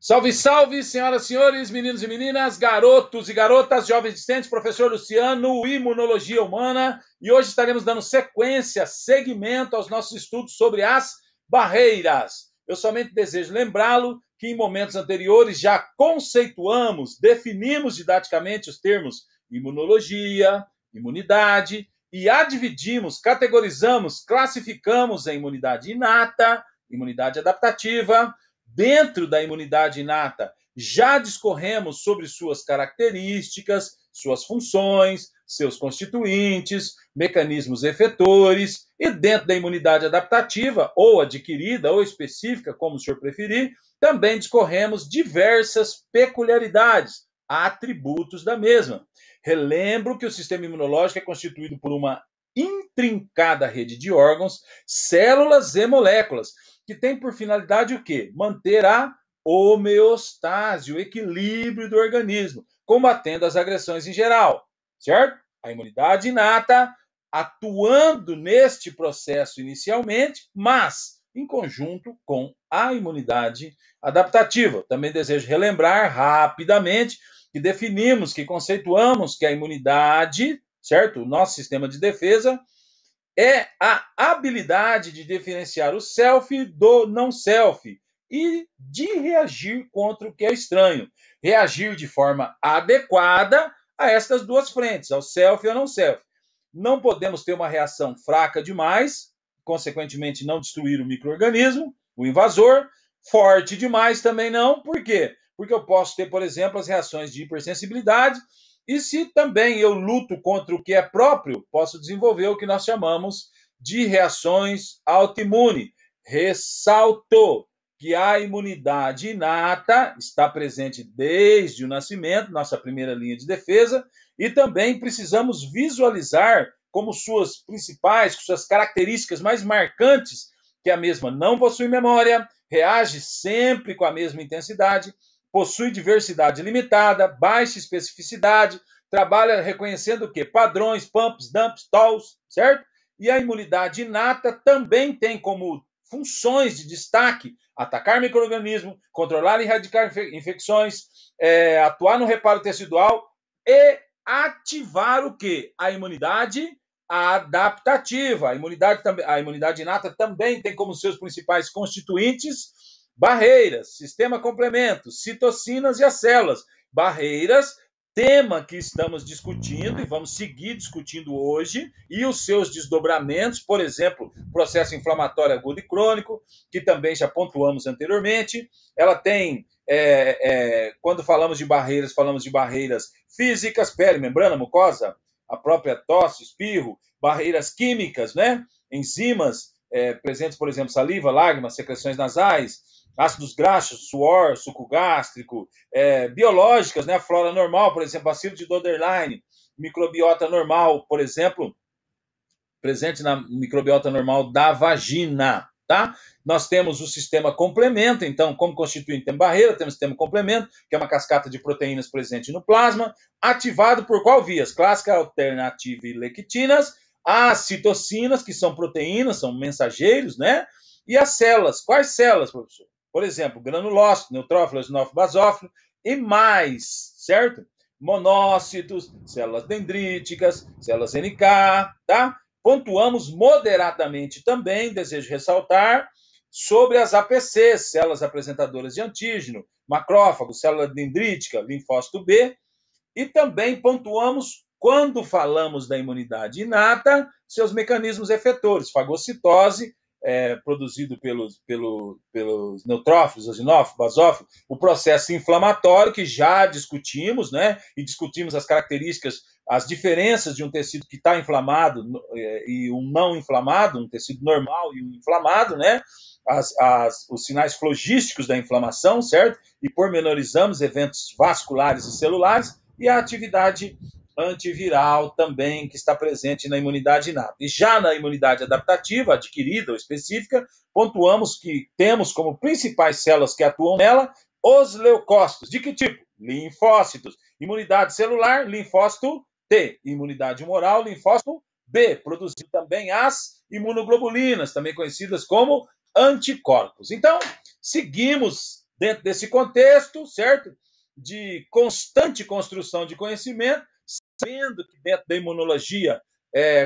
Salve, salve, senhoras e senhores, meninos e meninas, garotos e garotas, jovens discentes, professor Luciano, Imunologia Humana, e hoje estaremos dando sequência, segmento aos nossos estudos sobre as barreiras. Eu somente desejo lembrá-lo que em momentos anteriores já conceituamos, definimos didaticamente os termos imunologia, imunidade, e a dividimos, categorizamos, classificamos a imunidade inata, imunidade adaptativa. Dentro da imunidade inata, já discorremos sobre suas características, suas funções, seus constituintes, mecanismos efetores, e dentro da imunidade adaptativa, ou adquirida, ou específica, como o senhor preferir, também discorremos diversas peculiaridades, atributos da mesma. Relembro que o sistema imunológico é constituído por uma intrincada rede de órgãos, células e moléculas, que tem por finalidade o quê? Manter a homeostase, o equilíbrio do organismo, combatendo as agressões em geral, certo? A imunidade inata atuando neste processo inicialmente, mas em conjunto com a imunidade adaptativa. Também desejo relembrar rapidamente que definimos, que conceituamos que a imunidade, certo? O nosso sistema de defesa é a habilidade de diferenciar o self do não self e de reagir contra o que é estranho. Reagir de forma adequada a estas duas frentes, ao self e ao não self. Não podemos ter uma reação fraca demais, consequentemente não destruir o micro-organismo, o invasor, forte demais também não. Por quê? Porque eu posso ter, por exemplo, as reações de hipersensibilidade, e se também eu luto contra o que é próprio, posso desenvolver o que nós chamamos de reações autoimunes. Ressalto que a imunidade inata está presente desde o nascimento, nossa primeira linha de defesa, e também precisamos visualizar como suas principais, suas características mais marcantes, que a mesma não possui memória, reage sempre com a mesma intensidade, possui diversidade limitada, baixa especificidade, trabalha reconhecendo o quê? Padrões, pumps, dumps, talls, certo? E a imunidade inata também tem como funções de destaque atacar micro-organismo, controlar e erradicar infecções, atuar no reparo tecidual e ativar o quê? A imunidade adaptativa. A imunidade inata também tem como seus principais constituintes barreiras, sistema complemento, citocinas e as células. Barreiras, tema que estamos discutindo e vamos seguir discutindo hoje, e os seus desdobramentos, por exemplo, processo inflamatório agudo e crônico, que também já pontuamos anteriormente. Ela tem, quando falamos de barreiras físicas, pele, membrana, mucosa, a própria tosse, espirro, barreiras químicas, né? Enzimas presentes, por exemplo, saliva, lágrimas, secreções nasais, ácidos graxos, suor, suco gástrico, biológicas, né? A flora normal, por exemplo, bacilo de Doderlein, microbiota normal, por exemplo, presente na microbiota normal da vagina, tá? Nós temos o sistema complemento, então, como constituinte tem barreira, temos o sistema complemento, que é uma cascata de proteínas presente no plasma, ativado por qual vias? Clássica, alternativa e lectinas, as citocinas, que são proteínas, são mensageiros, né? E as células. Quais células, professor? Por exemplo, granulócito, neutrófilo, eosinófilo, basófilo e mais, certo? Monócitos, células dendríticas, células NK, tá? Pontuamos moderadamente também, desejo ressaltar, sobre as APCs, células apresentadoras de antígeno, macrófago, célula dendrítica, linfócito B, e também pontuamos, quando falamos da imunidade inata, seus mecanismos efetores, fagocitose, produzido pelos neutrófilos, eosinófilos, basófilos, o processo inflamatório, que já discutimos, né? E discutimos as características, as diferenças de um tecido que está inflamado e um não inflamado, um tecido normal e um inflamado, né? Os sinais flogísticos da inflamação, certo? E pormenorizamos eventos vasculares e celulares, e a atividade antiviral também, que está presente na imunidade inata. E já na imunidade adaptativa, adquirida ou específica, pontuamos que temos como principais células que atuam nela os leucócitos. De que tipo? Linfócitos. Imunidade celular, linfócito T. Imunidade humoral, linfócito B. Produzindo também as imunoglobulinas, também conhecidas como anticorpos. Então, seguimos Dentro desse contexto, certo? De constante construção de conhecimento, sabendo que dentro da imunologia,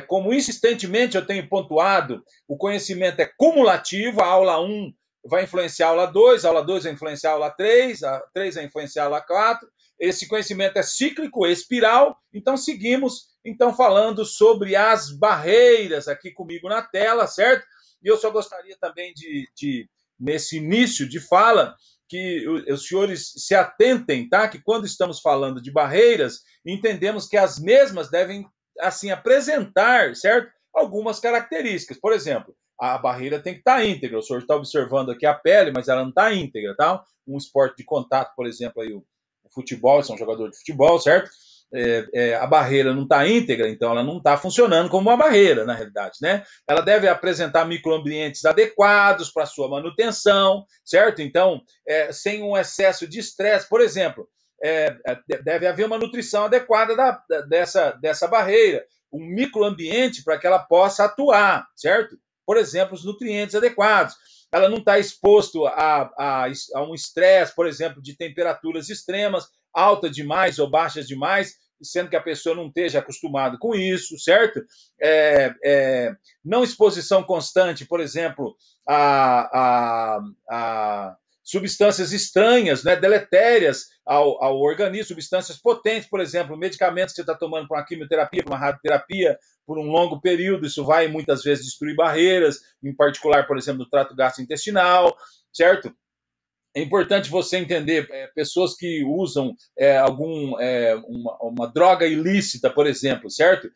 como insistentemente eu tenho pontuado, o conhecimento é cumulativo, a aula 1 vai influenciar a aula 2 vai influenciar a aula 3, a 3 vai influenciar a aula 4, esse conhecimento é cíclico, é espiral, então seguimos falando sobre as barreiras aqui comigo na tela, certo? E eu só gostaria também nesse início de fala, que os senhores se atentem, tá? Que quando estamos falando de barreiras, entendemos que as mesmas devem, assim, apresentar, certo? Algumas características. Por exemplo, a barreira tem que estar íntegra. O senhor está observando aqui a pele, mas ela não está íntegra, tá? Um esporte de contato, por exemplo, aí o futebol, você é um jogador de futebol, certo? A barreira não está íntegra, então ela não está funcionando como uma barreira, na realidade, né? Ela deve apresentar microambientes adequados para sua manutenção, certo? Então, sem um excesso de estresse, por exemplo, deve haver uma nutrição adequada dessa barreira, um microambiente para que ela possa atuar, certo? Por exemplo, os nutrientes adequados. Ela não está exposto a um estresse, por exemplo, de temperaturas extremas, alta demais ou baixas demais, sendo que a pessoa não esteja acostumada com isso, certo? Não exposição constante, por exemplo, a substâncias estranhas, né, deletérias ao organismo, substâncias potentes, por exemplo, medicamentos que você está tomando para uma quimioterapia, para uma radioterapia, por um longo período, isso vai muitas vezes destruir barreiras, em particular, por exemplo, do trato gastrointestinal, certo? É importante você entender pessoas que usam uma droga ilícita, por exemplo, certo?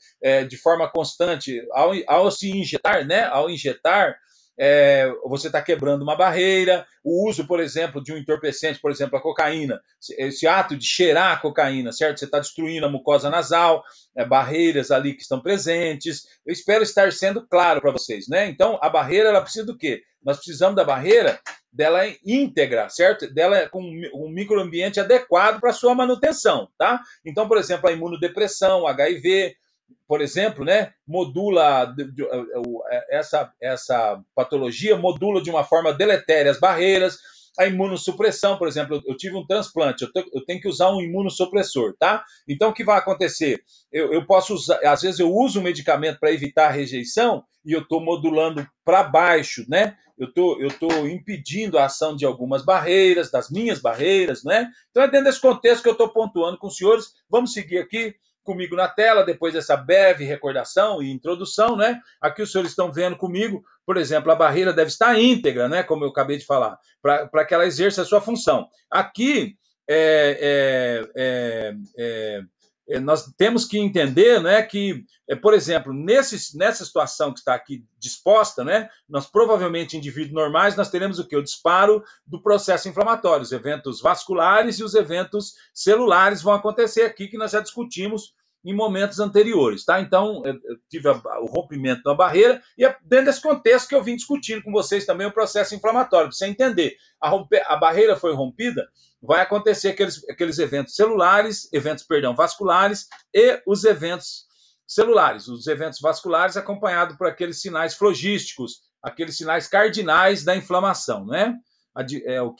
De forma constante, ao se injetar, né? Ao injetar, você está quebrando uma barreira. O uso, por exemplo, de um entorpecente, por exemplo, a cocaína, esse ato de cheirar a cocaína, certo? Você está destruindo a mucosa nasal, barreiras ali que estão presentes. Eu espero estar sendo claro para vocês, né? Então, a barreira, ela precisa do quê? Nós precisamos da barreira dela íntegra, certo? Dela com um microambiente adequado para sua manutenção, tá? Então, por exemplo, a imunodepressão, HIV, por exemplo, né, modula essa patologia modula de uma forma deletéria as barreiras. A imunossupressão, por exemplo, eu tive um transplante, eu tenho que usar um imunossupressor, tá? Então, o que vai acontecer? Eu posso usar, às vezes eu uso um medicamento para evitar a rejeição e eu estou modulando para baixo, né? Eu estou impedindo a ação de algumas barreiras, das minhas barreiras, né? Então, é dentro desse contexto que eu estou pontuando com os senhores. Vamos seguir aqui comigo na tela, depois dessa breve recordação e introdução, né? Aqui os senhores estão vendo comigo, por exemplo, a barreira deve estar íntegra, né? Como eu acabei de falar, para que ela exerça a sua função. Aqui, nós temos que entender, né, que, por exemplo, nessa situação que está aqui disposta, né, nós provavelmente, indivíduos normais, nós teremos o quê? O disparo do processo inflamatório. Os eventos vasculares e os eventos celulares vão acontecer aqui, que nós já discutimos em momentos anteriores, tá? Então, eu tive o rompimento da barreira e é dentro desse contexto que eu vim discutindo com vocês também o processo inflamatório, para você entender. A barreira foi rompida, vai acontecer aqueles eventos celulares, vasculares e os eventos celulares. Os eventos vasculares acompanhados por aqueles sinais flogísticos, aqueles sinais cardinais da inflamação, né? O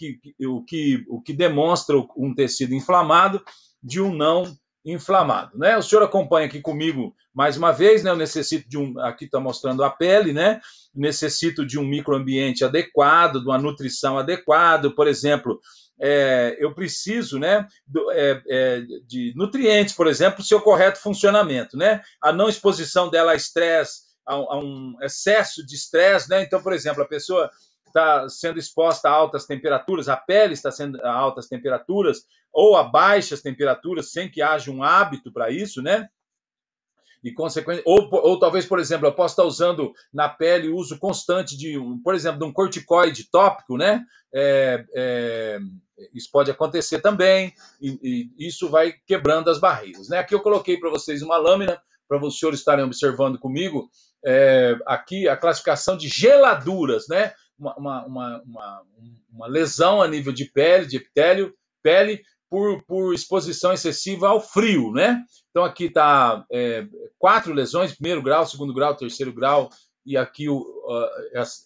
que demonstra um tecido inflamado de um não inflamado, né? O senhor acompanha aqui comigo mais uma vez, né? Eu necessito aqui está mostrando a pele, né? Necessito de um microambiente adequado, de uma nutrição adequada, por exemplo, eu preciso, né, de nutrientes, por exemplo, para o seu correto funcionamento, né? A não exposição dela a estresse, a um excesso de estresse, né? Então, por exemplo, a pessoa está sendo exposta a altas temperaturas, a pele está sendo a altas temperaturas ou a baixas temperaturas, sem que haja um hábito para isso, né? E consequente, ou talvez, por exemplo, eu possa estar usando na pele o uso constante por exemplo, de um corticoide tópico, né? Isso pode acontecer também, e isso vai quebrando as barreiras, né? Aqui eu coloquei para vocês uma lâmina, para os senhores estarem observando comigo, aqui a classificação de geladuras, né? Uma lesão a nível de pele, de epitélio, pele, por exposição excessiva ao frio, né? Então, aqui está 4 lesões, primeiro grau, segundo grau, terceiro grau e aqui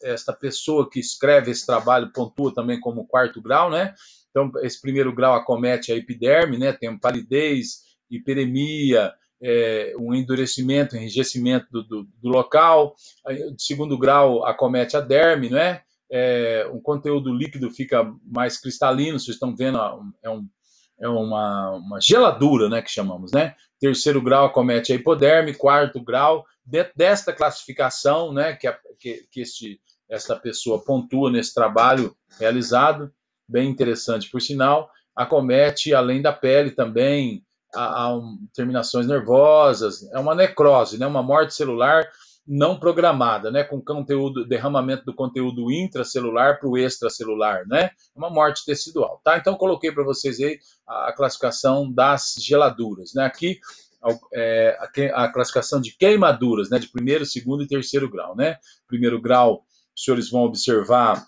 esta pessoa que escreve esse trabalho pontua também como 4º grau, né? Então, esse 1º grau acomete a epiderme, né? Tem palidez, hiperemia, um endurecimento, enrijecimento do local. O 2º grau acomete a derme, né? Um conteúdo líquido fica mais cristalino, vocês estão vendo, é uma geladura, né, que chamamos, né? 3º grau acomete a hipoderme, 4º grau, dentro desta classificação, né, que esta pessoa pontua nesse trabalho realizado, bem interessante por sinal, acomete, além da pele também, terminações nervosas, é uma necrose, né, uma morte celular não programada, né, com derramamento do conteúdo intracelular para o extracelular, né, uma morte tecidual, tá? Então coloquei para vocês aí a classificação das geladuras, né, aqui a classificação de queimaduras, né, de 1º, 2º e 3º grau, né, 1º grau, os senhores vão observar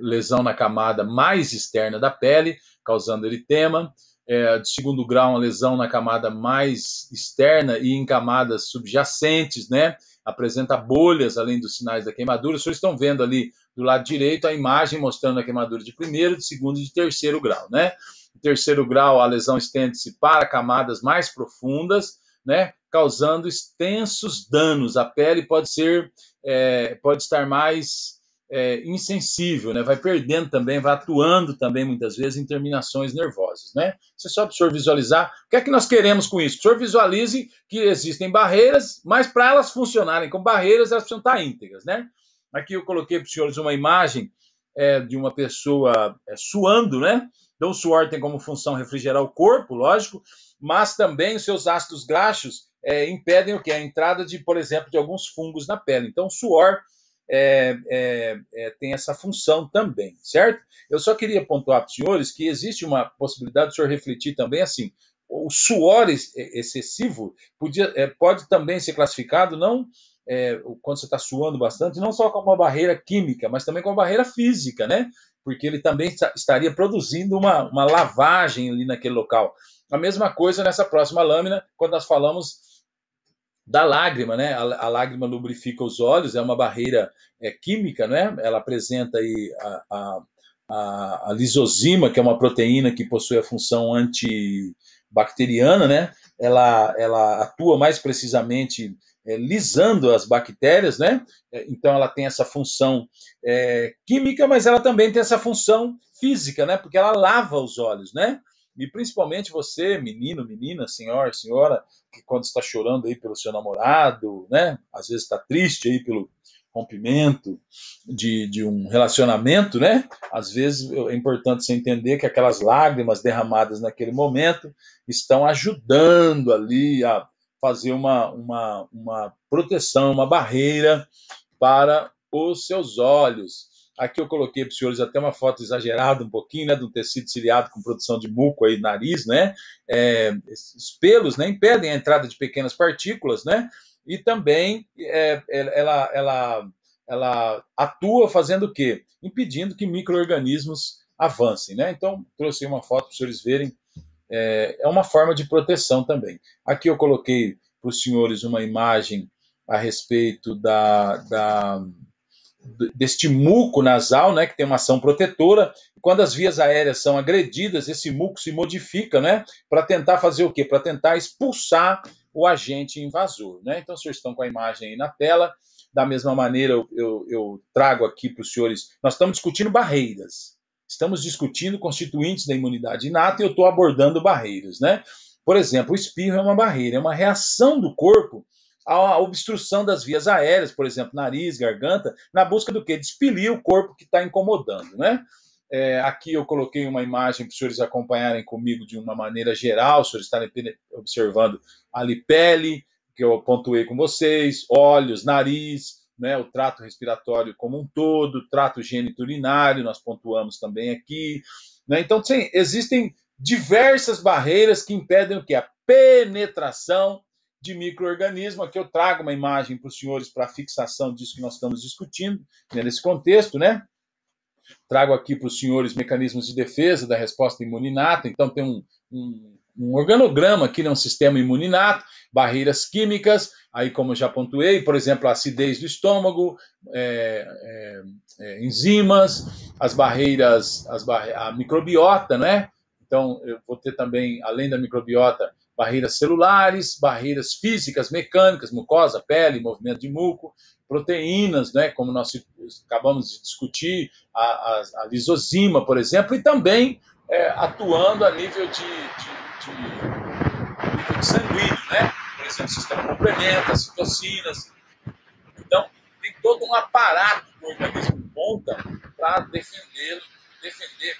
lesão na camada mais externa da pele, causando eritema. De 2º grau, uma lesão na camada mais externa e em camadas subjacentes, né? Apresenta bolhas além dos sinais da queimadura. Os senhores estão vendo ali do lado direito a imagem mostrando a queimadura de 1º, de 2º e de 3º grau, né? Em 3º grau, a lesão estende-se para camadas mais profundas, né? Causando extensos danos. A pele pode estar mais insensível, né? Vai perdendo também, vai atuando também muitas vezes em terminações nervosas, né? Você só para o senhor visualizar. O que é que nós queremos com isso? Que o senhor visualize que existem barreiras, mas para elas funcionarem como barreiras, elas precisam estar íntegras, né? Aqui eu coloquei para os senhores uma imagem de uma pessoa suando, né? Então o suor tem como função refrigerar o corpo, lógico, mas também os seus ácidos graxos impedem o quê? A entrada de, por exemplo, de alguns fungos na pele. Então o suor tem essa função também, certo? Eu só queria pontuar para os senhores que existe uma possibilidade do senhor refletir também assim, o suor excessivo pode também ser classificado não quando você está suando bastante, não só como uma barreira química, mas também como uma barreira física, né? Porque ele também estaria produzindo uma lavagem ali naquele local. A mesma coisa nessa próxima lâmina, quando nós falamos da lágrima, né? A lágrima lubrifica os olhos, é uma barreira química, né? Ela apresenta aí a lisozima, que é uma proteína que possui a função antibacteriana, né? Ela atua mais precisamente lisando as bactérias, né? Então ela tem essa função química, mas ela também tem essa função física, né? Porque ela lava os olhos, né? E principalmente você, menino, menina, senhor, senhora, que quando está chorando aí pelo seu namorado, né? Às vezes está triste aí pelo rompimento de um relacionamento, né? Às vezes é importante você entender que aquelas lágrimas derramadas naquele momento estão ajudando ali a fazer uma proteção, uma barreira para os seus olhos. Aqui eu coloquei para os senhores até uma foto exagerada um pouquinho, né, do tecido ciliado com produção de muco aí, nariz, né? Esses pelos, né, impedem a entrada de pequenas partículas, né? E também ela atua fazendo o quê? Impedindo que micro-organismos avancem, né? Então, trouxe uma foto para os senhores verem. É uma forma de proteção também. Aqui eu coloquei para os senhores uma imagem a respeito deste muco nasal, né, que tem uma ação protetora. Quando as vias aéreas são agredidas, esse muco se modifica, né, para tentar fazer o quê? Para tentar expulsar o agente invasor, né? Então, vocês estão com a imagem aí na tela. Da mesma maneira, eu trago aqui para os senhores, nós estamos discutindo barreiras. Estamos discutindo constituintes da imunidade inata e eu estou abordando barreiras, né? Por exemplo, o espirro é uma barreira, é uma reação do corpo à obstrução das vias aéreas, por exemplo, nariz, garganta, na busca do quê? De expelir o corpo que está incomodando, né? Aqui eu coloquei uma imagem para os senhores acompanharem comigo de uma maneira geral, os senhores estarem observando ali pele, que eu pontuei com vocês, olhos, nariz, né, o trato respiratório como um todo, trato geniturinário, nós pontuamos também aqui, né? Então, sim, existem diversas barreiras que impedem o quê? A penetração de micro-organismo. Aqui eu trago uma imagem para os senhores para a fixação disso que nós estamos discutindo, né, nesse contexto, né? Trago aqui para os senhores mecanismos de defesa da resposta imunológica. Então, tem um organograma aqui, né, um sistema imuninato, barreiras químicas, aí como eu já pontuei, por exemplo, a acidez do estômago, enzimas, a microbiota, né? Então, eu vou ter também, além da microbiota, barreiras celulares, barreiras físicas, mecânicas, mucosa, pele, movimento de muco, proteínas, né, como nós acabamos de discutir, a lisozima, por exemplo, e também atuando a nível de sanguíneo, né? Por exemplo, sistema complementa, citocinas. Então, tem todo um aparato que o organismo monta para defender,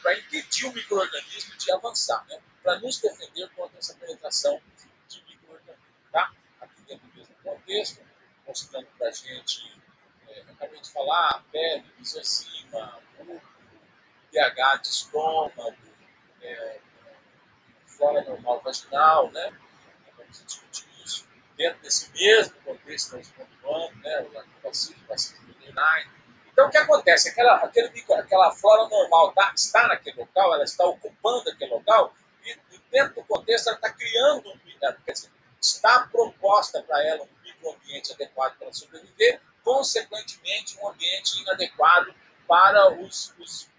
para impedir o micro-organismo de avançar, né? Para nos defender contra essa penetração de micro-organismos. Tá? Aqui dentro do mesmo contexto, mostrando para a gente, acabei de falar, pele, lisozima, pH de estômago, flora normal vaginal, né? Vamos discutir isso dentro desse mesmo contexto que estamos pontuando, né? O lactobacillus, bacillus thuringiae. Então, o que acontece? Aquela flora normal está naquele local, ela está ocupando aquele local, e dentro do contexto ela está criando quer dizer, está proposta para ela um microambiente adequado para sobreviver, consequentemente um ambiente inadequado para os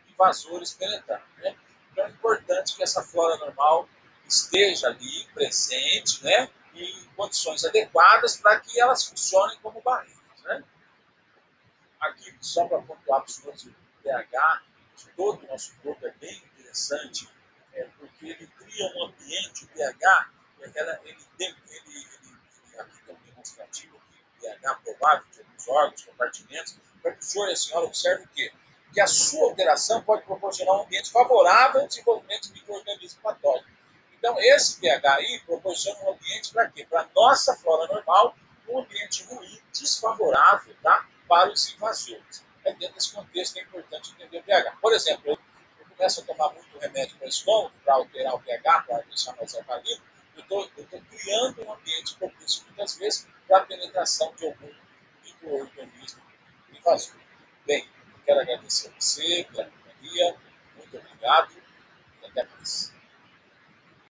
invasores penetrar. Né? Então é importante que essa flora normal esteja ali presente, né, em condições adequadas para que elas funcionem como barreiras. Né? Aqui, só para pontuar para os senhores, o pH de todo o nosso corpo é bem interessante, porque ele cria um ambiente, o pH, aqui tem um demonstrativo, aqui, o pH provável de alguns órgãos, compartimentos, para que o senhor e a senhora observem o quê? Que a sua alteração pode proporcionar um ambiente favorável ao desenvolvimento de micro-organismos patógenos. Então, esse pH aí proporciona um ambiente para quê? Para a nossa flora normal, um ambiente ruim, desfavorável, tá? Para os invasores. Dentro desse contexto é importante entender o pH. Por exemplo, eu começo a tomar muito remédio para o estômago, para alterar o pH, para deixar mais alcalino, eu estou criando um ambiente propício, muitas vezes, para a penetração de algum micro-organismo invasor. Bem, quero agradecer a você pela companhia, muito obrigado e até mais.